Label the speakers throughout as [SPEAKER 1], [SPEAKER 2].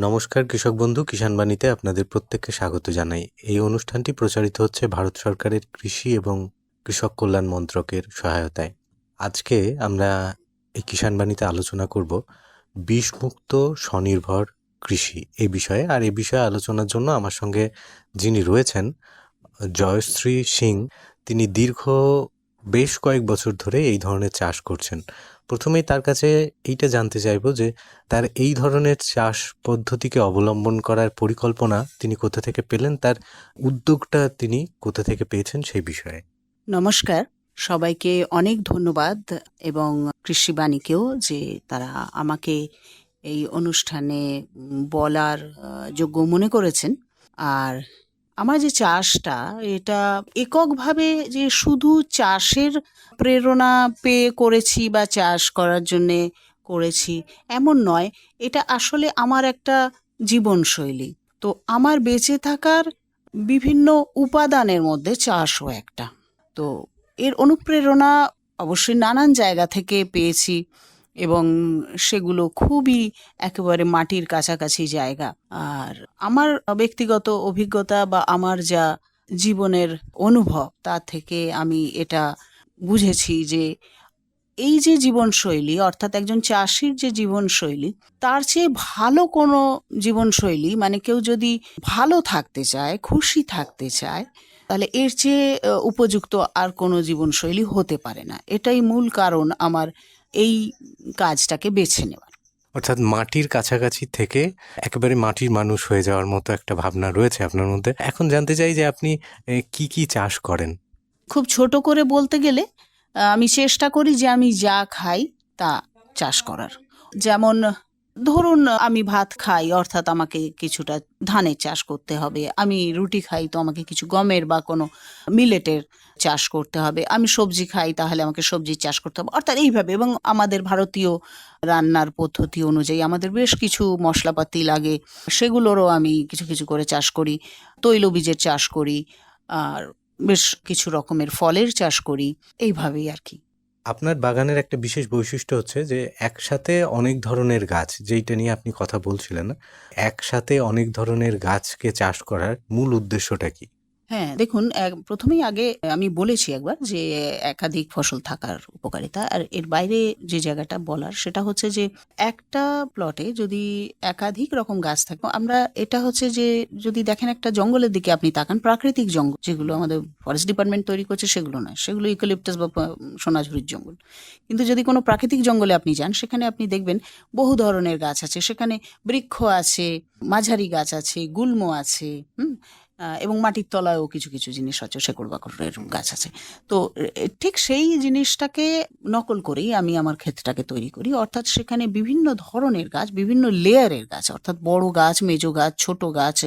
[SPEAKER 1] নমস্কার কৃষক বন্ধু, কিষাণ বাণীতে আপনাদের প্রত্যেককে স্বাগত জানাই। এই অনুষ্ঠানটি প্রচারিত হচ্ছে ভারত সরকারের কৃষি এবং কৃষক কল্যাণ মন্ত্রকের সহায়তায়। আজকে আমরা এই কিষাণ বাণীতে আলোচনা করব বিষমুক্ত স্বনির্ভর কৃষি এই বিষয়ে। আর এই বিষয়ে আলোচনার জন্য আমার সঙ্গে যিনি রয়েছেন, জয়শ্রী সিং, তিনি বেশ কয়েক বছর ধরে এই ধরনের চাষ করছেন। প্রথমেই তার কাছে এইটা জানতে চাইবো যে তার এই ধরনের চাষ পদ্ধতিকে অবলম্বন করার পরিকল্পনা তিনি কোথা থেকে পেলেন, তার উদ্যোগটা তিনি কোথা থেকে পেয়েছেন সেই বিষয়ে।
[SPEAKER 2] নমস্কার, সবাইকে অনেক ধন্যবাদ এবং কৃষিবাণীকেও যে তারা আমাকে এই অনুষ্ঠানে বলার যোগ্য মনে করেছেন। আর আমার যে চাষটা, এটা এককভাবে যে শুধু চাষের প্রেরণা পেয়ে করেছি বা চাষ করার জন্যে করেছি এমন নয়। এটা আসলে আমার একটা জীবনশৈলী। তো আমার বেঁচে থাকার বিভিন্ন উপাদানের মধ্যে চাষও একটা। তো এর অনুপ্রেরণা অবশ্যই নানান জায়গা থেকে পেয়েছি এবং সেগুলো খুবই একেবারে মাটির কাছাকাছি জায়গা। আর আমার ব্যক্তিগত অভিজ্ঞতা বা আমার যা জীবনের অনুভব, তা থেকে আমি এটা বুঝেছি যে এই যে জীবনশৈলী, অর্থাৎ একজন চাষির যে জীবনশৈলী, তার চেয়ে ভালো কোনো জীবনশৈলী, মানে কেউ যদি ভালো থাকতে চায়, খুশি থাকতে চায়, তাহলে এর চেয়ে উপযুক্ত আর কোনো জীবনশৈলী হতে পারে না। এটাই মূল কারণ আমার এই কাজটাকে বেছে নেওয়ার।
[SPEAKER 1] অর্থাৎ মাটির কাছাকাছি থেকে একেবারে মাটির মানুষ হয়ে যাওয়ার মতো একটা ভাবনা রয়েছে আপনার মধ্যে। এখন জানতে চাই যে আপনি কি কি চাষ করেন।
[SPEAKER 2] খুব ছোট করে বলতে গেলে আমি চেষ্টা করি যে আমি যা খাই তা চাষ করার। যেমন ধরুন, আমি ভাত খাই, অর্থাৎ আমাকে কিছুটা ধানের চাষ করতে হবে। আমি রুটি খাই, তো আমাকে কিছু গমের বা কোনো মিলেটের চাষ করতে হবে। আমি সবজি খাই, তাহলে আমাকে সবজির চাষ করতে হবে, অর্থাৎ এইভাবে। এবং আমাদের ভারতীয় রান্নার পদ্ধতি অনুযায়ী আমাদের বেশ কিছু মশলাপাতি লাগে, সেগুলোরও আমি কিছু কিছু করে চাষ করি। তৈলবীজের চাষ করি, আর বেশ কিছু রকমের ফলের চাষ করি, এইভাবেই আর কি।
[SPEAKER 1] আপনার বাগানের একটা বিশেষ বৈশিষ্ট্য হচ্ছে যে একসাথে অনেক ধরনের গাছ, যেইটা নিয়ে আপনি কথা বলছিলেন, একসাথে অনেক ধরনের গাছকে চাষ করার মূল উদ্দেশ্যটা কি?
[SPEAKER 2] হ্যাঁ, দেখুন, প্রথমেই আগে আমি বলেছি একবার যে একাধিক ফসল থাকার উপকারিতা। আর এর বাইরে যে জায়গাটা বলার, সেটা হচ্ছে যে একটা প্লটে যদি একাধিক রকম গাছ থাকে, আমরা এটা হচ্ছে যে যদি দেখেন একটা জঙ্গলের দিকে আপনি তাকান, প্রাকৃতিক জঙ্গল যেগুলো আমাদের ফরেস্ট ডিপার্টমেন্ট তৈরি করছে সেগুলো নয়, সেগুলো ইউক্যালিপটাস বা সোনাঝুরির জঙ্গল। কিন্তু যদি কোনো প্রাকৃতিক জঙ্গলে আপনি যান, সেখানে আপনি দেখবেন বহু ধরনের গাছ আছে। সেখানে বৃক্ষ আছে, মাঝারি গাছ আছে, গুল্ম আছে, এবং মাটির তলায়ও কিছু কিছু জিনিস আছে, শেকড় বাকড়ের গাছ আছে। তো ঠিক সেই জিনিসটাকে নকল করেই আমি আমার ক্ষেতটাকে তৈরি করি। অর্থাৎ সেখানে বিভিন্ন ধরনের গাছ, বিভিন্ন লেয়ারের গাছ, অর্থাৎ বড় গাছ, মেজো গাছ, ছোট গাছ,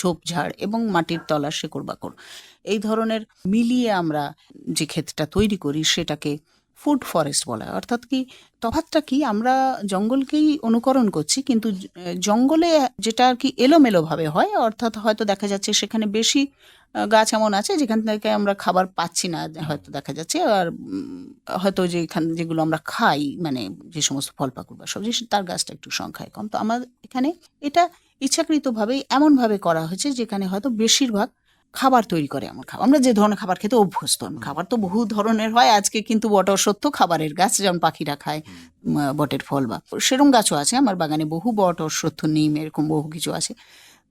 [SPEAKER 2] ঝোপঝাড় এবং মাটির তলার শেকড় বাকড়, এই ধরনের মিলিয়ে আমরা যে ক্ষেতটা তৈরি করি সেটাকে ফুড ফরেস্ট বলা হয়। অর্থাৎ কি, তফাৎটা কি, আমরা জঙ্গলকেই অনুকরণ করছি, কিন্তু জঙ্গলে যেটা আর কি এলোমেলোভাবে হয়, অর্থাৎ হয়তো দেখা যাচ্ছে সেখানে বেশি গাছ এমন আছে যেখান থেকে আমরা খাবার পাচ্ছি না, হয়তো দেখা যাচ্ছে। আর হয়তো যেগুলো আমরা খাই, মানে যে সমস্ত ফল পাকুড় বা সবজি, তার গাছটা একটু সংখ্যায় কম। তো আমার এখানে এটা ইচ্ছাকৃতভাবেই এমনভাবে করা হয়েছে যেখানে হয়তো বেশিরভাগ খাবার তৈরি করে এমন খাবার। আমরা যে ধরনের খাবার খেতে অভ্যস্ত, খাবার তো বহু ধরনের হয় আজকে, কিন্তু বট অশ্বত্থ খাবারের গাছ, যেমন পাখিরা খায় বটের ফল, বা সেরকম গাছও আছে আমার বাগানে। বহু বট, অশ্বত্থ, নিম, এরকম বহু কিছু আছে।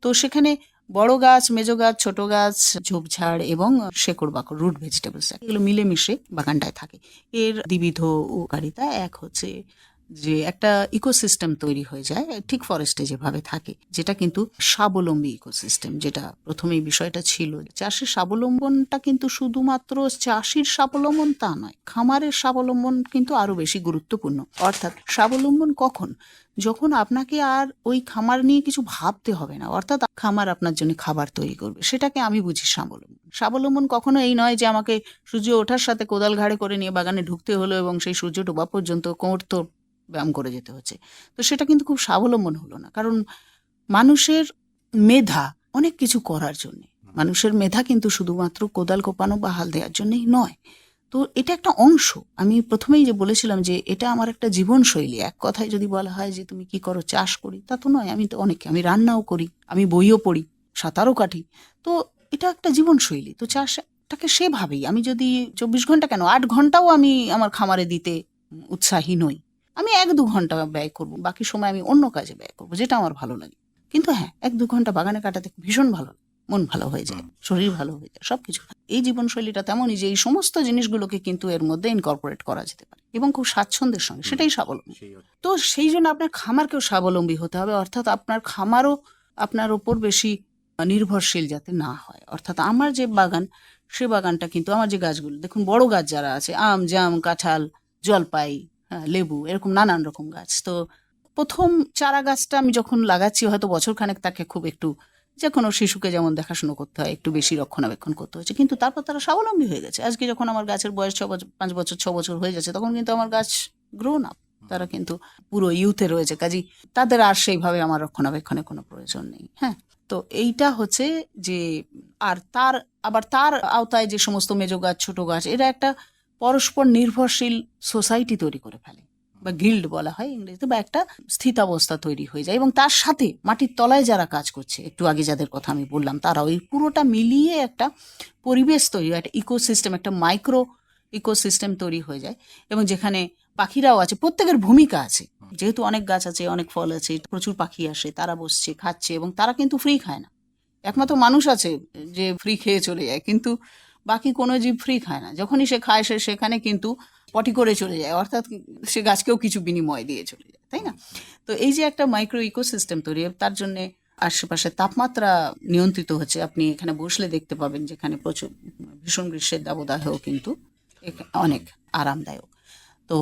[SPEAKER 2] তো সেখানে বড় গাছ, মেজো গাছ, ছোট গাছ, ঝোপঝাড় এবং শেকড় বাকড়, রুট ভেজিটেবলস, এগুলো মিলেমিশে বাগানটায় থাকে। এর দ্বিবিধ উপকারিতা। এক হচ্ছে যে একটা ইকোসিস্টেম তৈরি হয়ে যায়, ঠিক ফরেস্টে যেভাবে থাকে, যেটা কিন্তু স্বাবলম্বী ইকোসিস্টেম। যেটা প্রথমেই বিষয়টা ছিল, চাষের স্বাবলম্বনটা কিন্তু শুধুমাত্র চাষির স্বাবলম্বন তা নয়, খামারের স্বাবলম্বন কিন্তু আরো বেশি গুরুত্বপূর্ণ। অর্থাৎ স্বাবলম্বন কখন? যখন আপনাকে আর ওই খামার নিয়ে কিছু ভাবতে হবে না, অর্থাৎ খামার আপনার জন্য খাবার তৈরি করবে, সেটাকে আমি বুঝি স্বাবলম্বন। স্বাবলম্বন কখনো এই নয় যে আমাকে সূর্য ওঠার সাথে কোদাল ঘাড়ে করে নিয়ে বাগানে ঢুকতে হলো এবং সেই সূর্য ডোবা পর্যন্ত কোমর তো ব্যায়াম করে যেতে হচ্ছে। তো সেটা কিন্তু খুব স্বাবলম্বন হলো না। কারণ মানুষের মেধা অনেক কিছু করার জন্য, মানুষের মেধা কিন্তু শুধুমাত্র কোদাল কোপানো বা হাল দেওয়ার জন্যই নয়। তো এটা একটা অংশ। আমি প্রথমেই যে বলেছিলাম যে এটা আমার একটা জীবনশৈলী। এক কথায় যদি বলা হয় যে তুমি কি করো, চাষ করি, তা তো নয়। আমি তো আমি রান্নাও করি, আমি বইও পড়ি, সাঁতারও কাটি। তো এটা একটা জীবনশৈলী। তো চাষটাকে সেভাবেই আমি যদি 24 ঘন্টা কেন 8 ঘন্টাও আমি আমার খামারে দিতে উৎসাহী নই। আমি 1-2 ঘন্টা ব্যয় করব, বাকি সময় আমি অন্য কাজে ব্যয় করবো যেটা আমার ভালো লাগে। কিন্তু হ্যাঁ, 1-2 ঘন্টা বাগানে কাটাতে ভীষণ ভালো লাগে। মন ভালো হয়ে যায়, শরীর ভালো হয়ে যায়, সবকিছু। এই জীবনশৈলীটা তেমনই যে এই সমস্ত জিনিসগুলোকে কিন্তু এর মধ্যে ইনকর্পোরেট করা যেতে পারে এবং খুব স্বাচ্ছন্দ্যের সঙ্গে, সেটাই স্বাবলম্বী। তো সেই জন্য আপনার খামারকেও স্বাবলম্বী হতে হবে, অর্থাৎ আপনার খামারও আপনার ওপর বেশি নির্ভরশীল যাতে না হয়। অর্থাৎ আমার যে বাগান, সে বাগানটা কিন্তু আমার যে গাছগুলো দেখুন, বড় গাছ যারা আছে, আম, জাম, কাঁঠাল, জলপাই, হ্যাঁ, লেবু, এরকম নানান রকম গাছ। তো প্রথম চারা গাছটা আমি যখন লাগাচ্ছি হয়তো বছরখানেক তাকে খুব একটু, যে কোনো শিশুকে যেমন দেখাশুনো করতে হয়, একটু বেশি রক্ষণাবেক্ষণ করতে হচ্ছে, কিন্তু তারপর তারা স্বাবলম্বী হয়ে গেছে। আজকে যখন আমার গাছের বয়স 6 বছর, 5 বছর, 6 বছর হয়ে যাচ্ছে, তখন কিন্তু আমার গাছ গ্রোন আপ, তারা কিন্তু পুরো ইউথে রয়েছে। কাজেই তাদের আর সেইভাবে আমার রক্ষণাবেক্ষণের কোনো প্রয়োজন নেই। হ্যাঁ, তো এইটা হচ্ছে যে, আর তার আওতায় যে সমস্ত মেজো গাছ, ছোট গাছ, এরা একটা পরস্পর নির্ভরশীল সোসাইটি তৈরি করে ফেলে, বা গিল্ড বলা হয় ইংরেজিতে, বা একটা স্থিতাবস্থা তৈরি হয়ে যায়। এবং তার সাথে মাটির তলায় যারা কাজ করছে, একটু আগে যাদের কথা আমি বললাম, তারাও এই পুরোটা মিলিয়ে একটা পরিবেশ তৈরি হয়, একটা ইকোসিস্টেম, একটা মাইক্রো ইকোসিস্টেম তৈরি হয়ে যায়। এবং যেখানে পাখিরাও আছে, প্রত্যেকের ভূমিকা আছে। যেহেতু অনেক গাছ আছে, অনেক ফল আছে, প্রচুর পাখি আসে, তারা বসছে, খাচ্ছে, এবং তারা কিন্তু ফ্রি খায় না। একমাত্র মানুষ আছে যে ফ্রি খেয়ে চলে যায়, কিন্তু বাকি কোনো জীব ফ্রি খায় না। যখনই সে খায়, সে সেখানে কিন্তু পটি করে চলে যায়, অর্থাৎ সে গাছকেও কিছু বিনিময় দিয়ে চলে যায়, তাই না? তো এই যে একটা মাইক্রো ইকোসিস্টেম তৈরি, তার জন্য আশেপাশে তাপমাত্রা নিয়ন্ত্রিত হচ্ছে। আপনি এখানে বসলে দেখতে পাবেন যেখানে প্রচুর ভীষণ গ্রীষ্মের দাবদাহেও কিন্তু অনেক আরামদায়ক। তো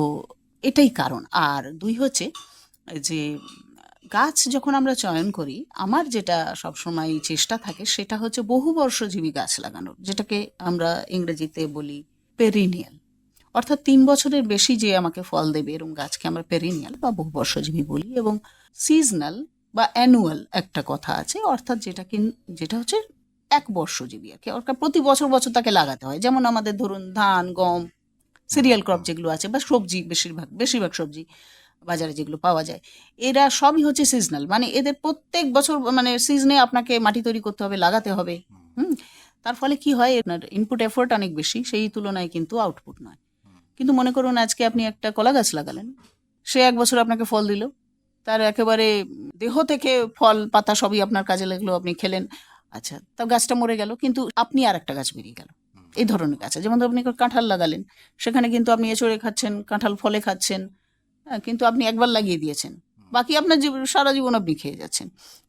[SPEAKER 2] এটাই কারণ। আর দুই হচ্ছে যে, গাছ যখন আমরা চয়ন করি, আমার যেটা সবসময় চেষ্টা থাকে সেটা হচ্ছে বহুবর্ষজীবী গাছ লাগানোর, যেটাকে আমরা ইংরেজিতে বলি পেরিনিয়াল। অর্থাৎ 3 বছরের বেশি যে আমাকে ফল দেবে এরকম গাছকে আমরা পেরিনিয়াল বা বহুবর্ষজীবী বলি। এবং সিজনাল বা অ্যানুয়াল একটা কথা আছে, অর্থাৎ যেটা হচ্ছে 1 বর্ষজীবী আর কি, অর্থাৎ প্রতি বছর বছর তাকে লাগাতে হয়। যেমন আমাদের ধরুন ধান, গম, সিরিয়াল ক্রপ যেগুলো আছে, বা সবজি, বেশিরভাগ সবজি বাজারে যেগুলো পাওয়া যায়, এরা সবই হচ্ছে সিজনাল। মানে এদের প্রত্যেক বছর, মানে সিজনে আপনাকে মাটি তৈরি করতে হবে, লাগাতে হবে। হুম। তার ফলে কি হয়, আপনার ইনপুট এফোর্ট অনেক বেশি, সেই তুলনায় কিন্তু আউটপুট নয়। কিন্তু মনে করুন আজকে আপনি একটা কলা গাছ লাগালেন, সে 1 বছর আপনাকে ফল দিল, তার একেবারে দেহ থেকে ফল পাতা সবই আপনার কাজে লাগলো, আপনি খেলেন। আচ্ছা, তা গাছটা মরে গেল, কিন্তু আপনি আর একটা গাছ বেরিয়ে গেল। এই ধরনের গাছ আছে। যেমন ধরুন আপনি কাঁঠাল লাগালেন, সেখানে কিন্তু আপনি এঁচড়ে খাচ্ছেন, কাঁঠাল ফলে খাচ্ছেন, হ্যাঁ, কিন্তু আপনি একবার লাগিয়ে দিয়েছেন, বাকি আপনার সারা জীবন আপনি খেয়ে যাচ্ছেন।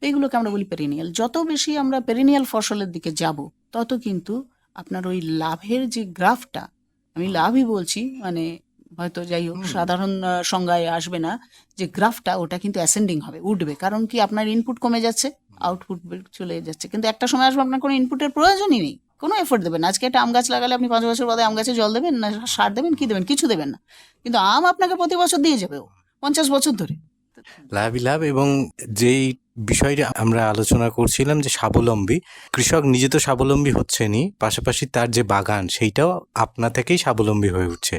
[SPEAKER 2] এইগুলোকে আমরা বলি পেরিনিয়াল। যত বেশি আমরা পেরিনিয়াল ফসলের দিকে যাব, তত কিন্তু আপনার ওই লাভের যে গ্রাফটা, আমি লাভই বলছি, মানে হয়তো যাই হোক সাধারণ সংজ্ঞায় আসবে না, যে গ্রাফটা ওটা কিন্তু অ্যাসেন্ডিং হবে, উঠবে। কারণ কি, আপনার ইনপুট কমে যাচ্ছে, আউটপুট চলে যাচ্ছে। কিন্তু একটা সময় আসবে আপনার কোনো ইনপুটের প্রয়োজনই নেই, কোনো এফোর্ট দেবেন না। আজকে একটা আম গাছ লাগালে আপনি 5 বছর বাদে আম গাছে জল দেবেন না, সার দেবেন, কি দেবেন? কিছু দেবেন না, কিন্তু আম আপনাকে প্রতি বছর দিয়ে যাবে, ও 50 বছর ধরে।
[SPEAKER 1] লাভই লাভ। এবং যেই বিষয়টা আমরা আলোচনা করছিলাম যে স্বাবলম্বী, কৃষক নিজে তো স্বাবলম্বী হচ্ছেনই, পাশাপাশি তার যে বাগান সেইটাও আপনা থেকেই স্বাবলম্বী হয়ে উঠছে।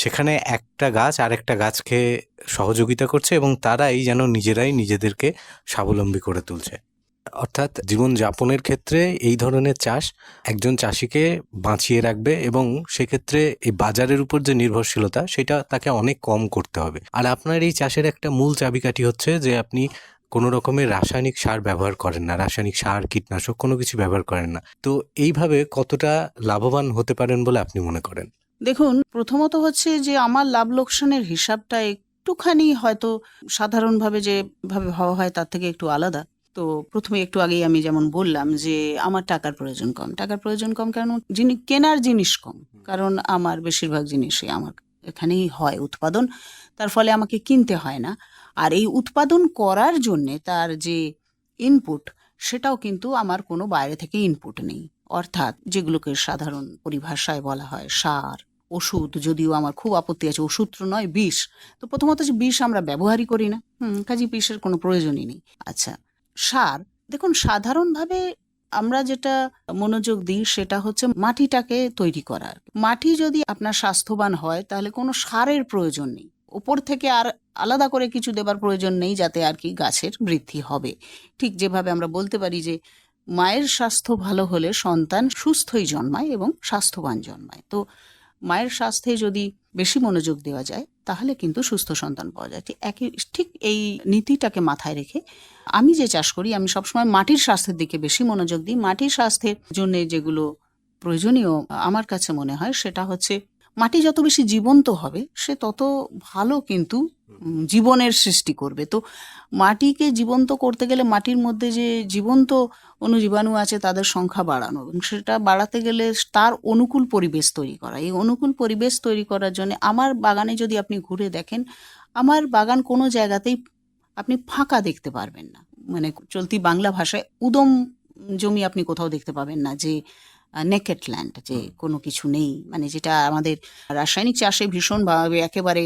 [SPEAKER 1] সেখানে একটা গাছ আরেকটা গাছকে সহযোগিতা করছে এবং তারাই যেন নিজেরাই নিজেদেরকে স্বাবলম্বী করে তুলছে। অর্থাৎ জীবনযাপনের ক্ষেত্রে এই ধরনের চাষ একজন চাষিকে বাঁচিয়ে রাখবে এবং সেক্ষেত্রে এই বাজারের উপর যে নির্ভরশীলতা সেটা তাকে অনেক কম করতে হবে। আর আপনার এই চাষের একটা মূল চাবিকাঠি হচ্ছে যে আপনি কোনো রকমের রাসায়নিক সার ব্যবহার করেন না, রাসায়নিক সার, কীটনাশক কোনো কিছু ব্যবহার করেন না। তো এইভাবে কতটা লাভবান হতে পারেন বলে আপনি মনে করেন?
[SPEAKER 2] দেখুন, প্রথমত হচ্ছে যে আমার লাভ লোকসানের হিসাবটা একটুখানি হয়তো সাধারণভাবে যেভাবে ভাবা হয় তার থেকে একটু আলাদা। তো প্রথমে একটু আগেই আমি যেমন বললাম যে আমার টাকার প্রয়োজন কম। টাকার প্রয়োজন কম কেন? কেনার জিনিস কম, কারণ আমার বেশিরভাগ জিনিসই আমার এখানেই হয় উৎপাদন, তার ফলে আমাকে কিনতে হয় না। আর এই উৎপাদন করার জন্যে তার যে ইনপুট, সেটাও কিন্তু আমার কোনো বাইরে থেকে ইনপুট নেই। অর্থাৎ যেগুলোকে সাধারণ পরিভাষায় বলা হয় সার, ওষুধ, যদিও আমার খুব আপত্তি আছে, ওষুধ তো নয়, বিষ। তো প্রথমত যে বিষ আমরা ব্যবহারই করি না, কাজে বিষের কোনো প্রয়োজনই নেই। আচ্ছা, সার, দেখুন সাধারণভাবে আমরা যেটা মনোযোগ দিই সেটা হচ্ছে মাটিটাকে তৈরি করার। মাটি যদি আপনার স্বাস্থ্যবান হয় তাহলে কোনো সারের প্রয়োজন নেই, ওপর থেকে আর আলাদা করে কিছু দেবার প্রয়োজন নেই যাতে আর কি গাছের বৃদ্ধি হবে। ঠিক যেভাবে আমরা বলতে পারি যে মায়ের স্বাস্থ্য ভালো হলে সন্তান সুস্থই জন্মায় এবং স্বাস্থ্যবান জন্মায়। তো মায়ের স্বাস্থ্যে যদি বেশি মনোযোগ দেওয়া যায় তাহলে কিন্তু সুস্থ সন্তান পাওয়া যায়। ঠিক এই নীতিটাকে মাথায় রেখে আমি যে চাষ করি আমি সবসময় মাটির স্বাস্থ্যের দিকে বেশি মনোযোগ দিই। মাটির স্বাস্থ্যের জন্য যেগুলো প্রয়োজনীয় আমার কাছে মনে হয় সেটা হচ্ছে মাটি যত বেশি জীবন্ত হবে সে তত ভালো কিন্তু জীবনের সৃষ্টি করবে। তো মাটিকে জীবন্ত করতে গেলে মাটির মধ্যে যে জীবন্ত অণুজীবাণু আছে তাদের সংখ্যা বাড়ানো এবং সেটা বাড়াতে গেলে তার অনুকূল পরিবেশ তৈরি করা। এই অনুকূল পরিবেশ তৈরি করার জন্য আমার বাগানে যদি আপনি ঘুরে দেখেন, আমার বাগান কোনো জায়গাতেই আপনি ফাঁকা দেখতে পারবেন না। মানে চলতি বাংলা ভাষায় উদম জমি আপনি কোথাও দেখতে পাবেন না, যে নেকেড ল্যান্ড, যে কোনো কিছু নেই, মানে যেটা আমাদের রাসায়নিক চাষে ভীষণভাবে একেবারে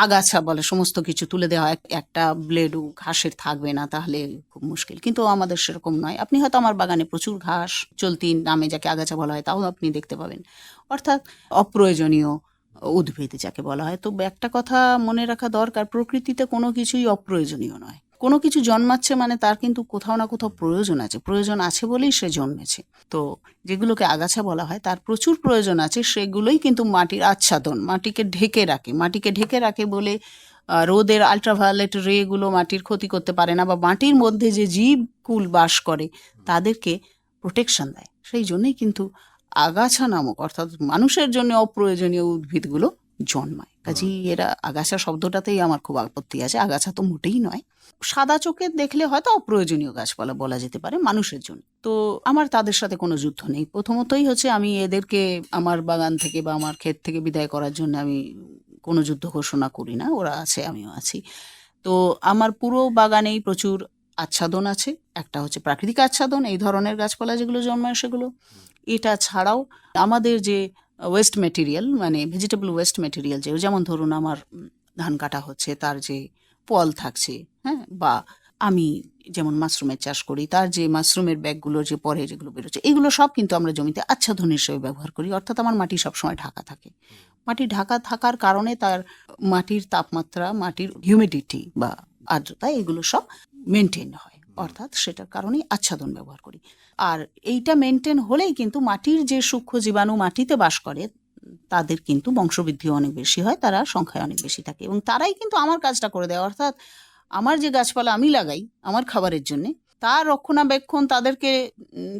[SPEAKER 2] আগাছা বলে সমস্ত কিছু তুলে দেওয়া হয়, একটা ব্লেডও ঘাসের থাকবে না, তাহলে খুব মুশকিল। কিন্তু আমাদের সেরকম নয়। আপনি হয়তো আমার বাগানে প্রচুর ঘাস, চলতি নামে যাকে আগাছা বলা হয়, তাও আপনি দেখতে পাবেন। অর্থাৎ অপ্রয়োজনীয় উদ্ভিদ যাকে বলা হয়। তো একটা কথা মনে রাখা দরকার, প্রকৃতিতে কোনো কিছুই অপ্রয়োজনীয় নয়। কোনো কিছু জন্মাচ্ছে মানে তার কিন্তু কোথাও না কোথাও প্রয়োজন আছে, প্রয়োজন আছে বলেই সে জন্মেছে। তো যেগুলোকে আগাছা বলা হয় তার প্রচুর প্রয়োজন আছে, সেগুলোই কিন্তু মাটির আচ্ছাদন, মাটিকে ঢেকে রাখে। মাটিকে ঢেকে রাখে বলে রোদের আল্ট্রাভায়োলেট রে গুলো মাটির ক্ষতি করতে পারে না, বা মাটির মধ্যে যে জীবকুল বাস করে তাদেরকে প্রোটেকশন দেয়। সেই জন্যই কিন্তু আগাছা নামক অর্থাৎ মানুষের জন্য অপ্রয়োজনীয় উদ্ভিদগুলো জন্মায়। কাজেই এরা আগাছা শব্দটাতেই আমার খুব আপত্তি আছে। আগাছা তো মোটেই নয়। সাদা চোখে দেখলে হয়তো অপ্রয়োজনীয় গাছপালা বলা যেতে পারে মানুষের জন্য। তো আমার তাদের সাথে কোনো যুদ্ধ নেই। প্রথমতই হচ্ছে আমি এদেরকে আমার বাগান থেকে বা আমার ক্ষেত থেকে বিদায় করার জন্য আমি কোনো যুদ্ধ ঘোষণা করি না। ওরা আছে, আমিও আছি। তো আমার পুরো বাগানেই প্রচুর আচ্ছাদন আছে। একটা হচ্ছে প্রাকৃতিক আচ্ছাদন, এই ধরনের গাছপালা যেগুলো জন্মায় সেগুলো। এটা ছাড়াও আমাদের যে ওয়েস্ট মেটেরিয়াল, মানে ভেজিটেবল ওয়েস্ট মেটেরিয়াল, যেমন ধরুন আমার ধান কাটা হচ্ছে তার যে পল থাকছে, হ্যাঁ, বা আমি যেমন মাশরুমের চাষ করি তার যে মাশরুমের ব্যাগগুলো যে পরে যেগুলো বেরোচ্ছে, এগুলো সব কিন্তু আমরা জমিতে আচ্ছাদন হিসেবে ব্যবহার করি। অর্থাৎ আমার মাটি সবসময় ঢাকা থাকে। মাটি ঢাকা থাকার কারণে তার মাটির তাপমাত্রা, মাটির হিউমিডিটি বা আর্দ্রতা, এগুলো সব মেনটেন হয়। অর্থাৎ সেটার কারণেই আচ্ছাদন ব্যবহার করি। আর এইটা মেনটেন হলেই কিন্তু মাটির যে সূক্ষ্ম জীবাণু মাটিতে বাস করে তাদের কিন্তু বংশবৃদ্ধিও অনেক বেশি হয়, তারা সংখ্যায় অনেক বেশি থাকে এবং তারাই কিন্তু আমার কাজটা করে দেয়। অর্থাৎ আমার যে গাছপালা আমি লাগাই আমার খাবারের জন্যে, তার রক্ষণাবেক্ষণ, তাদেরকে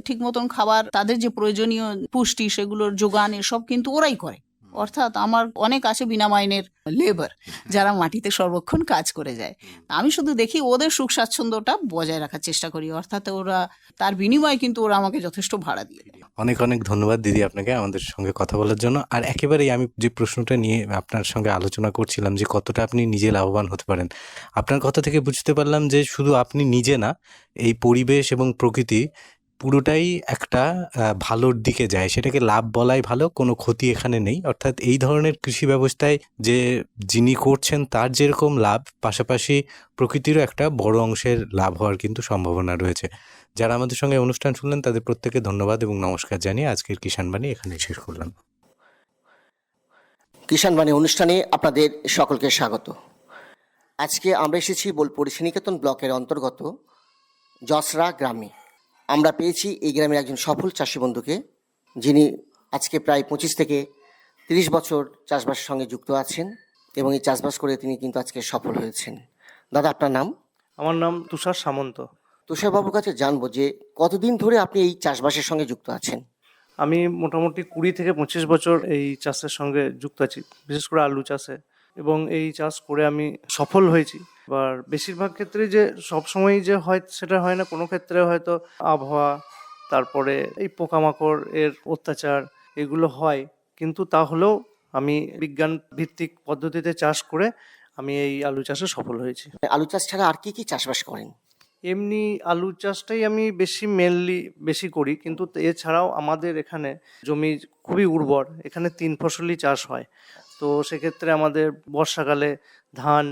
[SPEAKER 2] ঠিক মতন খাবার, তাদের যে প্রয়োজনীয় পুষ্টি সেগুলোর যোগান, এসব কিন্তু ওরাই করে। অর্থাৎ আমার অনেক আছে বিনা মাইনের লেবার যারা মাটিতে সর্বক্ষণ কাজ করে যায়। আমি শুধু দেখি ওদের সুখ স্বাচ্ছন্দ্যটা বজায় রাখার চেষ্টা করি। অর্থাৎ ওরা, তার বিনিময়ে কিন্তু ওরা আমাকে যথেষ্ট ভাড়া দিয়ে দেয়।
[SPEAKER 1] অনেক অনেক ধন্যবাদ দিদি আপনাকে আমাদের সঙ্গে কথা বলার জন্য। আর একেবারেই আমি যে প্রশ্নটা নিয়ে আপনার সঙ্গে আলোচনা করছিলাম যে কতটা আপনি নিজে লাভবান হতে পারেন, আপনার কথা থেকে বুঝতে পারলাম যে শুধু আপনি নিজে না, এই পরিবেশ এবং প্রকৃতি পুরোটাই একটা ভালোর দিকে যায়, সেটাকে লাভ বলাই ভালো, কোনো ক্ষতি এখানে নেই। অর্থাৎ এই ধরনের কৃষি ব্যবস্থায় যে যিনি করছেন তার যেরকম লাভ, পাশাপাশি প্রকৃতিরও একটা বড় অংশের লাভ হওয়ার কিন্তু সম্ভাবনা রয়েছে। যারা আমাদের সঙ্গে অনুষ্ঠান শুনলেন তাদের প্রত্যেককে ধন্যবাদ এবং নমস্কার জানিয়ে আজকের কিষাণ বাণী এখানে শেষ করলাম।
[SPEAKER 3] কিষাণ বাণী অনুষ্ঠানে আপনাদের সকলকে স্বাগত। আজকে আমরা এসেছি বোলপুর শ্রীনিকেতন ব্লকের অন্তর্গত জসরা গ্রামে। আমরা পেয়েছি এই গ্রামের একজন সফল চাষি বন্ধুকে, যিনি আজকে প্রায় 25 থেকে 30 বছর চাষবাসের সঙ্গে যুক্ত আছেন এবং এই চাষবাস করে তিনি কিন্তু আজকে সফল হয়েছেন। দাদা, আপনার নাম?
[SPEAKER 4] আমার নাম তুষার সামন্ত।
[SPEAKER 3] তুষারবাবুর কাছে জানবো যে কতদিন ধরে আপনি এই চাষবাসের সঙ্গে যুক্ত আছেন?
[SPEAKER 4] আমি মোটামুটি 20 থেকে 25 বছর এই চাষের সঙ্গে যুক্ত আছি, বিশেষ করে আলু চাষে, এবং এই চাষ করে আমি সফল হয়েছি। এবার বেশিরভাগ ক্ষেত্রে যে সবসময়ই যে হয় সেটা হয় না, কোনো ক্ষেত্রে হয়তো আবহাওয়া, তারপরে এই পোকামাকড় এর অত্যাচার, এগুলো হয়, কিন্তু তাহলেও আমি বিজ্ঞান ভিত্তিক পদ্ধতিতে চাষ করে আমি এই আলু চাষে সফল হয়েছি।
[SPEAKER 3] আলু চাষ ছাড়া আর কি কি চাষবাস করেন?
[SPEAKER 4] এমনি আলু চাষটাই আমি বেশি করি, কিন্তু এছাড়াও আমাদের এখানে জমি খুবই উর্বর, এখানে 3 ফসলই চাষ হয়। তো সেক্ষেত্রে আমাদের বর্ষাকালে ধান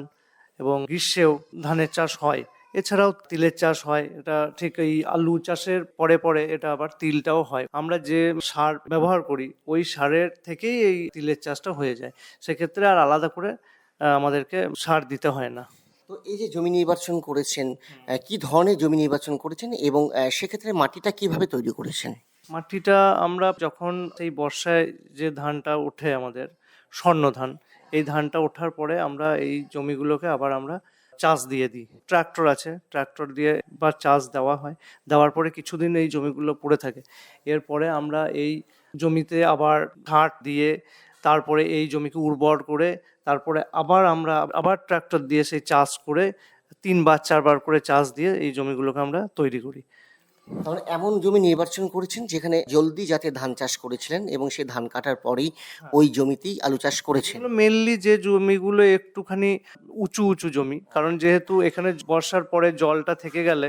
[SPEAKER 4] এবং গ্রীষ্মেও ধানের চাষ হয়। এছাড়াও তিলের চাষ হয়, এটা ঠিক এই আলু চাষের পরে পরে এটা আবার তিলটাও হয়। আমরা যে সার ব্যবহার করি ওই সারের থেকেই এই তিলের চাষটা হয়ে যায়, সেক্ষেত্রে আর আলাদা করে আমাদেরকে সার দিতে হয় না।
[SPEAKER 3] তো এই যে জমি নির্বাচন করেছেন, কি ধরনের জমি নির্বাচন করেছেন এবং সেক্ষেত্রে মাটিটা কিভাবে তৈরি করেছেন?
[SPEAKER 4] মাটিটা আমরা যখন এই বর্ষায় যে ধানটা ওঠে আমাদের স্বর্ণ ধান, এই ধানটা ওঠার পরে আমরা এই জমিগুলোকে আবার আমরা চাষ দিয়ে দিই। ট্রাক্টর আছে, ট্রাক্টর দিয়ে বা চাষ দেওয়া হয়। দেওয়ার পরে কিছুদিন এই জমিগুলো পড়ে থাকে। এরপরে আমরা এই জমিতে আবার ঘাট দিয়ে তারপরে এই জমিকে উর্বর করে তারপরে আমরা আবার ট্রাক্টর দিয়ে সেই চাষ করে 3 বার 4 বার করে চাষ দিয়ে এই জমিগুলোকে আমরা তৈরি করি।
[SPEAKER 3] তাহলে এমন জমি নির্বাচন করেছেন যেখানে জলদি জাতের ধান চাষ করেছিলেন এবং সেই ধান কাটার পরেই ওই জমিতেই আলু চাষ করেছেন।
[SPEAKER 4] এগুলো মেনলি যে জমিগুলো একটুখানি উঁচু উঁচু জমি, কারণ যেহেতু এখানে বর্ষার পরে জলটা থেকে গেলে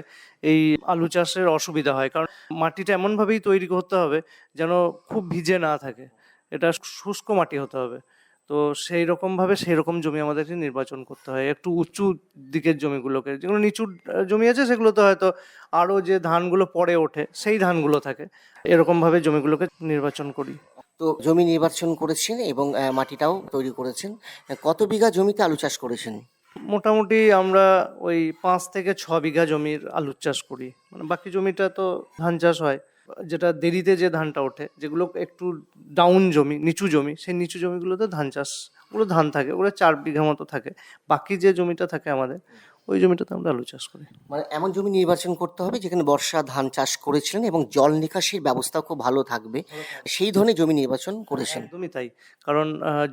[SPEAKER 4] এই আলু চাষের অসুবিধা হয়, কারণ মাটিটা এমনভাবেই তৈরি করতে হবে যেন খুব ভিজে না থাকে, এটা শুষ্ক মাটি হতে হবে। তো সেই রকমভাবে সেই রকম জমি আমাদেরকে নির্বাচন করতে হয়, একটু উঁচু দিকের জমিগুলোকে। যেগুলো নিচু জমি আছে সেগুলোতে হয়তো আরও যে ধানগুলো পরে ওঠে সেই ধানগুলো থাকে, এরকমভাবে জমিগুলোকে নির্বাচন করি।
[SPEAKER 3] তো জমি নির্বাচন করেছেন এবং মাটিটাও তৈরি করেছেন। কত বিঘা জমিতে আলু চাষ করেছেন?
[SPEAKER 4] মোটামুটি আমরা ওই 5 থেকে 6 বিঘা জমির আলুর চাষ করি, মানে বাকি জমিটা তো ধান চাষ হয়। যেটা দেরিতে যে ধানটা ওঠে, যেগুলো একটু ডাউন জমি, নিচু জমি, সেই নিচু জমিগুলোতে ধান চাষ, ওগুলো ধান থাকে, ওগুলো 4 বিঘা মতো থাকে। বাকি যে জমিটা থাকে আমাদের, ওই জমিটাতে আমরা আলু চাষ করি।
[SPEAKER 3] মানে এমন জমি নির্বাচন করতে হবে যেখানে বর্ষা ধান চাষ করেছিলেন এবং জল নিকাশির ব্যবস্থাও খুব ভালো থাকবে, সেই ধরনের জমি নির্বাচন করেছেন।
[SPEAKER 4] একদমই তাই, কারণ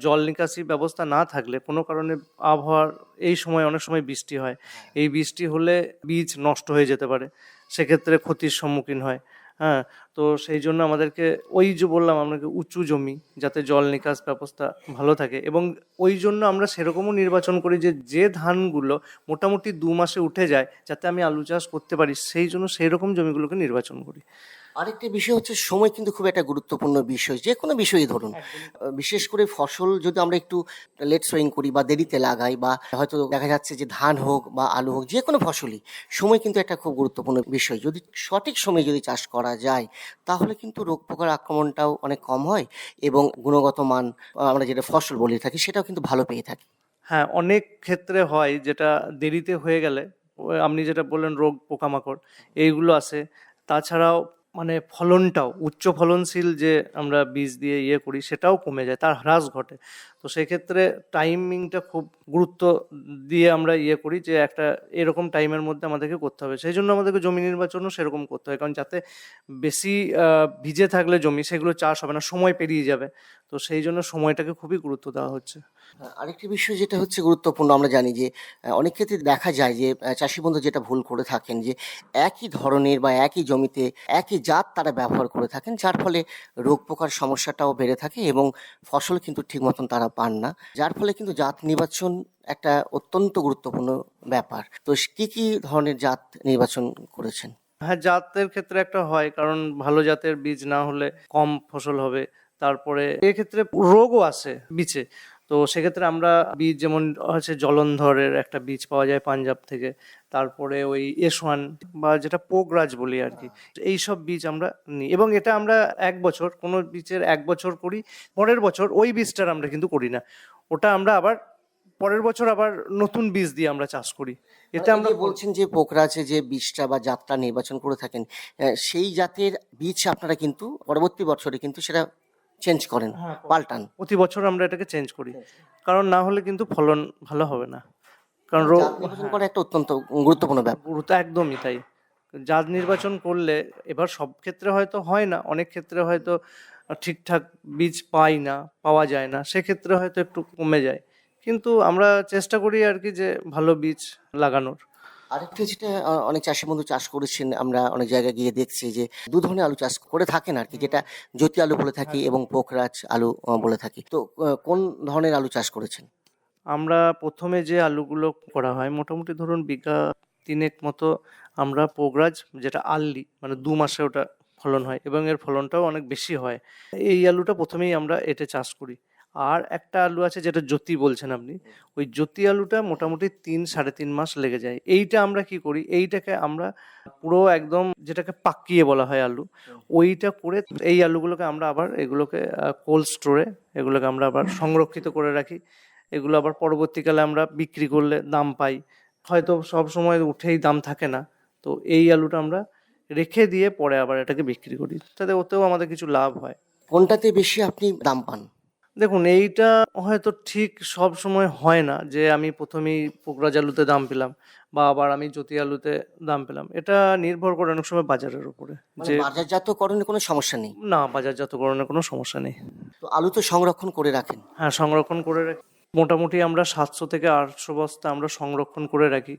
[SPEAKER 4] জল নিকাশি ব্যবস্থা না থাকলে কোনো কারণে আবহাওয়ার এই সময় অনেক সময় বৃষ্টি হয়, এই বৃষ্টি হলে বীজ নষ্ট হয়ে যেতে পারে, সেক্ষেত্রে ক্ষতির সম্মুখীন হয়। হ্যাঁ, তো সেই জন্য আমাদেরকে ওই যে বললাম আপনাকে উঁচু জমি, যাতে জল নিকাশ ব্যবস্থা ভালো থাকে, এবং ওই জন্য আমরা সেরকমও নির্বাচন করি যে যে ধানগুলো মোটামুটি 2 মাসে উঠে যায়, যাতে আমি আলু চাষ করতে পারি, সেই জন্য সেই রকম জমিগুলোকে নির্বাচন করি।
[SPEAKER 3] আরেকটি বিষয় হচ্ছে সময় কিন্তু খুব একটা গুরুত্বপূর্ণ বিষয়, যে কোনো বিষয়ই ধরুন। বিশেষ করে ফসল যদি আমরা একটু লেট সোয়িং করি বা দেরিতে লাগাই, বা হয়তো দেখা যাচ্ছে যে ধান হোক বা আলু হোক, যে কোনো ফসলই সময় কিন্তু একটা খুব গুরুত্বপূর্ণ বিষয়। যদি সঠিক সময়ে যদি চাষ করা যায় তাহলে কিন্তু রোগ পোকার আক্রমণটাও অনেক কম হয় এবং গুণগত মান, আমরা যেটা ফসল বলে থাকি, সেটাও কিন্তু ভালো পেয়ে থাকি।
[SPEAKER 4] হ্যাঁ, অনেক ক্ষেত্রে হয় যেটা দেরিতে হয়ে গেলে আপনি যেটা বললেন রোগ পোকামাকড় এইগুলো আসে। তাছাড়াও মানে ফলনটাও, উচ্চ ফলনশীল যে আমরা বীজ দিয়ে করি সেটাও কমে যায়, তার হ্রাস ঘটে। তো সেক্ষেত্রে টাইমিংটা খুব গুরুত্ব দিয়ে আমরা করি যে একটা এরকম টাইমের মধ্যে আমাদেরকে করতে হবে। সেই জন্য আমাদেরকে জমি নির্বাচনও সেরকম করতে হয়, কারণ যাতে বেশি ভিজে থাকলে জমি সেগুলো চাষ হবে না, সময় পেরিয়ে যাবে। তো সেই জন্য সময়টাকে খুবই গুরুত্ব দেওয়া হচ্ছে।
[SPEAKER 3] আরেকটি বিষয় যেটা হচ্ছে গুরুত্বপূর্ণ, আমরা জানি যে অনেক ক্ষেত্রে দেখা যায় যে চাষি বন্ধু যেটা ভুল করে থাকেন, যে একই ধরনের বা একই জমিতে একই জাত তারা ব্যবহার করে থাকেন, যার ফলে রোগ পোকার সমস্যাটাও বেড়ে থাকে এবং ফসল কিন্তু ঠিক মতন তারা পান না, যার ফলে কিন্তু জাত নির্বাচন একটা অত্যন্ত গুরুত্বপূর্ণ ব্যাপার। তো কি কি ধরনের জাত নির্বাচন করেছেন?
[SPEAKER 4] হ্যাঁ, জাতের ক্ষেত্রে একটা হয়, কারণ ভালো জাতের বীজ না হলে কম ফসল হবে। তারপরে এক্ষেত্রে রোগও আসে বীজে। তো সেক্ষেত্রে আমরা বীজ, যেমন হচ্ছে জলন্ধরের একটা বীজ পাওয়া যায় পাঞ্জাব থেকে, তারপরে ওই S1 বা যেটা পোগরাজ বলি আর কি, এইসব বীজ আমরা নিই। এবং এটা আমরা 1 বছর, কোনো বীজের 1 বছর করি, পরের বছর ওই বীজটার আমরা কিন্তু করি না, ওটা আমরা আবার পরের বছর আবার নতুন বীজ দিয়ে আমরা চাষ করি। এতে
[SPEAKER 3] এই
[SPEAKER 4] আমরা
[SPEAKER 3] যে বলছেন যে পোকরাজে যে বীজটা বা জাতটা নির্বাচন করে থাকেন, সেই জাতের বীজ আপনারা কিন্তু পরবর্তী বছরে কিন্তু সেটা চেঞ্জ করেন,
[SPEAKER 4] হ্যাঁ,
[SPEAKER 3] পাল্টান।
[SPEAKER 4] প্রতি বছর আমরা এটাকে চেঞ্জ করি, কারণ না হলে কিন্তু ফলন ভালো হবে না, কারণ
[SPEAKER 3] জাত নির্বাচন করা একটা অত্যন্ত গুরুত্বপূর্ণ ব্যাপার।
[SPEAKER 4] গুরুত্ব একদমই তাই। জাত নির্বাচন করলে এবার সব ক্ষেত্রে হয়তো হয় না, অনেক ক্ষেত্রে হয়তো ঠিকঠাক বীজ পাওয়া যায় না, সেক্ষেত্রে হয়তো একটু কমে যায়, কিন্তু আমরা চেষ্টা করি আর কি যে ভালো বীজ লাগানোর।
[SPEAKER 3] আরেকটা যেটা অনেক চাষি বন্ধু চাষ করেছেন, আমরা অনেক জায়গায় গিয়ে দেখছি যে দু ধরনের আলু চাষ করে থাকেন আর কি, যেটা জ্যোতি আলু বলে থাকি এবং পোকরাজ আলু বলে থাকি। তো কোন ধরনের আলু চাষ করেছেন?
[SPEAKER 4] আমরা প্রথমে যে আলুগুলো করা হয় মোটামুটি ধরুন বিঘা 3 মতো, আমরা পোগরাজ, যেটা আর্লি মানে 2 মাসে ওটা ফলন হয় এবং এর ফলনটাও অনেক বেশি হয়, এই আলুটা প্রথমেই আমরা চাষ করি। আর একটা আলু আছে যেটা জ্যোতি বলছেন আপনি, ওই জ্যোতি আলুটা মোটামুটি 3-3.5 মাস লেগে যায়। এইটা আমরা কি করি, এইটাকে আমরা পুরো একদম যেটাকে পাকিয়ে বলা হয় আলু, ওইটা করে এই আলুগুলোকে আমরা আবার এগুলোকে কোল্ড স্টোরে এগুলোকে আমরা আবার সংরক্ষিত করে রাখি। এগুলো আবার পরবর্তীকালে আমরা বিক্রি করলে দাম পাই, হয়তো সব সময় উঠেই দাম থাকে না, তো এই আলুটা আমরা রেখে দিয়ে পরে আবার এটাকে বিক্রি করি, তাতে ওতেও আমাদের কিছু লাভ হয়।
[SPEAKER 3] কোনটাতে বেশি আপনি দাম পান?
[SPEAKER 4] দেখুন, এইটা হয়তো ঠিক সব সময় হয় না যে আমি প্রথমেই পোকরাজ আলুতে দাম পেলাম বা আবার আমি জ্যোতি আলুতে দাম পেলাম। এটা নির্ভর করে অনেক সময় বাজারের উপরে,
[SPEAKER 3] মানে
[SPEAKER 4] যে
[SPEAKER 3] বাজারজাতকরণে কোনো সমস্যা নেই?
[SPEAKER 4] না, বাজারজাতকরণের কোনো সমস্যা নেই।
[SPEAKER 3] তো আলু তো সংরক্ষণ করে রাখেন।
[SPEAKER 4] হ্যাঁ, সংরক্ষণ করে রাখি। মোটামুটি আমরা 700 থেকে 800 বস্তা আমরা সংরক্ষণ করে রাখি।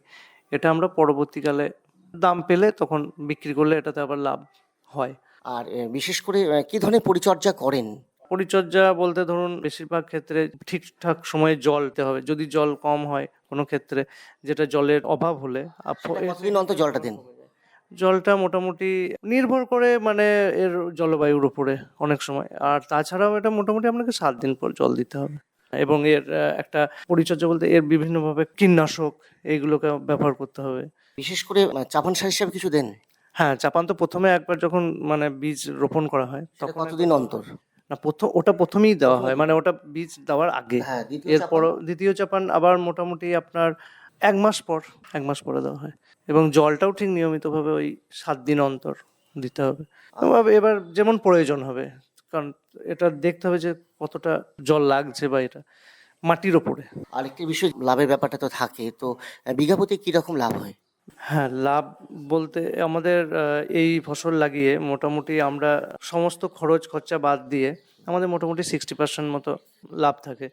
[SPEAKER 4] এটা আমরা পরবর্তীকালে দাম পেলে তখন বিক্রি করলে এটাতে আবার লাভ হয়।
[SPEAKER 3] আর বিশেষ করে কি ধরনের পরিচর্যা করেন?
[SPEAKER 4] পরিচর্যা বলতে ধরুন, বেশিরভাগ ক্ষেত্রে ঠিকঠাক সময়ে জল দিতে হবে। যদি জল কম হয় কোনো ক্ষেত্রে, যেটা জলের অভাব হলে
[SPEAKER 3] কতদিন অন্তর জলটা দেন?
[SPEAKER 4] জলটা মোটামুটি নির্ভর করে মানে এর জলবায়ুর উপরে অনেক সময়। আর তাছাড়াও এটা মোটামুটি আপনাকে 7 দিন পর জল দিতে হবে। এবং এর একটা পরিচর্যা বলতে এর বিভিন্নভাবে কীটনাশক এইগুলোকে ব্যবহার করতে হবে।
[SPEAKER 3] বিশেষ করে চাপান সার হিসাবে কিছু দেন?
[SPEAKER 4] হ্যাঁ, চাপান তো প্রথমে একবার যখন মানে বীজ রোপণ করা হয়
[SPEAKER 3] সেটা
[SPEAKER 4] তখন
[SPEAKER 3] কতদিন অন্তর?
[SPEAKER 4] না, ওটা প্রথমেই দেওয়া হয়, মানে ওটা বীজ দেওয়ার আগে।
[SPEAKER 3] হ্যাঁ, দ্বিতীয়
[SPEAKER 4] এরপর
[SPEAKER 3] চাপান?
[SPEAKER 4] দ্বিতীয় চাপান আবার মোটামুটি আপনার 1 মাস পরে দেওয়া হয়। এবং জলটাও ঠিক নিয়মিতভাবে ওই 7 দিন অন্তর দিতে হবে। এবার যেমন প্রয়োজন হবে, কারণ এটা দেখতে হবে যে কতটা জল লাগছে বা এটা মাটির ওপরে।
[SPEAKER 3] আরেকটি বিষয়, লাভের ব্যাপারটা তো থাকে, তো বিঘা প্রতি কিরকম লাভ হয়?
[SPEAKER 4] হ্যাঁ, লাভ বলতে আমাদের এই ফসল লাগিয়ে মোটামুটি আমরা সমস্ত খরচ খরচা বাদ দিয়ে আমাদের মোটামুটি 60% মতো লাভ থাকে।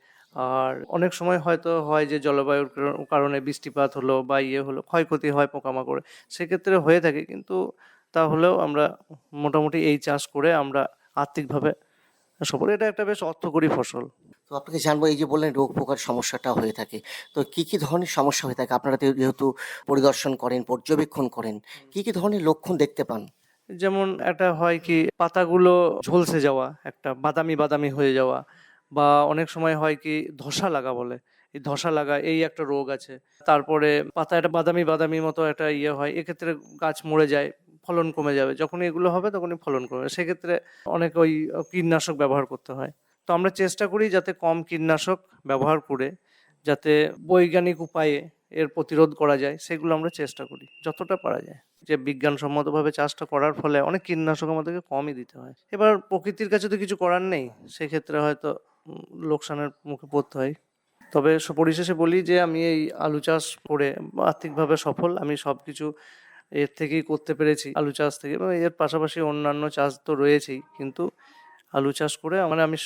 [SPEAKER 4] আর অনেক সময় হয়তো হয় যে জলবায়ুর কারণে বৃষ্টিপাত হলো বা হলো, ক্ষয়ক্ষতি হয় পোকামাকড়ে, সেক্ষেত্রে হয়ে থাকে। কিন্তু তাহলেও আমরা মোটামুটি এই চাষ করে আমরা আর্থিকভাবে সফল। এটা একটা বেশ অর্থকরী ফসল।
[SPEAKER 3] তো আপনাকে জানবো, এই যে বললেন রোগ পোকার সমস্যাটা হয়ে থাকে, তো কি কি ধরনের সমস্যা হয়ে থাকে? আপনারা তো যেহেতু পরিদর্শন করেন, পর্যবেক্ষণ করেন, কি কি ধরনের লক্ষণ দেখতে পান?
[SPEAKER 4] যেমন একটা হয় কি, পাতাগুলো ঝলসে যাওয়া, একটা বাদামি বাদামি হয়ে যাওয়া, বা অনেক সময় হয় কি ধসা লাগা বলে, এই ধসা লাগা এই একটা রোগ আছে। তারপরে পাতা একটা বাদামি বাদামি মতো একটা হয়, এক্ষেত্রে গাছ মরে যায়, ফলন কমে যাবে। যখনই এগুলো হবে তখনই ফলন কমে যাবে। সেক্ষেত্রে অনেক ওই কীটনাশক ব্যবহার করতে হয়। তো আমরা চেষ্টা করি যাতে কম কীটনাশক ব্যবহার করে যাতে বৈজ্ঞানিক উপায়ে এর প্রতিরোধ করা যায়, সেগুলো আমরা চেষ্টা করি যতটা পারা যায়। যে বিজ্ঞানসম্মতভাবে চাষটা করার ফলে অনেক কীটনাশক আমাদেরকে কমই দিতে হয়। এবার প্রকৃতির কাছে তো কিছু করার নেই, সেক্ষেত্রে হয়তো লোকসানের মুখে পড়তে হয়। তবে পরিশেষে বলি যে আমি এই আলু চাষ করে আর্থিকভাবে সফল। আমি সবকিছু এর থেকেই করতে পেরেছি, আলু চাষ থেকে। এবং এর পাশাপাশি অন্যান্য চাষ তো রয়েছেই, কিন্তু আলু চাষ করে মানে আমি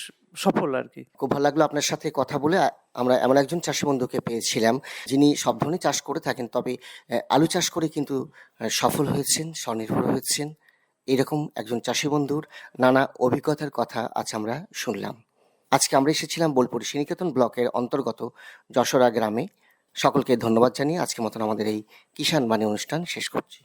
[SPEAKER 4] সফল আর কি।
[SPEAKER 3] খুব ভালো লাগলো আপনার সাথে কথা বলে। আমরা এমন একজন চাষি বন্ধুকে পেয়েছিলাম যিনি সব ধরনের চাষ করে থাকেন, তবে আলু চাষ করে কিন্তু সফল হয়েছেন, স্বনির্ভর হয়েছেন। এরকম একজন চাষি বন্ধুর নানা অভিজ্ঞতার কথা আজ আমরা শুনলাম। আজকে আমরা এসেছিলাম বোলপুর শ্রীনিকেতন ব্লকের অন্তর্গত যশোরা গ্রামে। সকলকে ধন্যবাদ জানিয়ে আজকের মতন আমাদের এই কিষাণ বাণী অনুষ্ঠান শেষ করছি।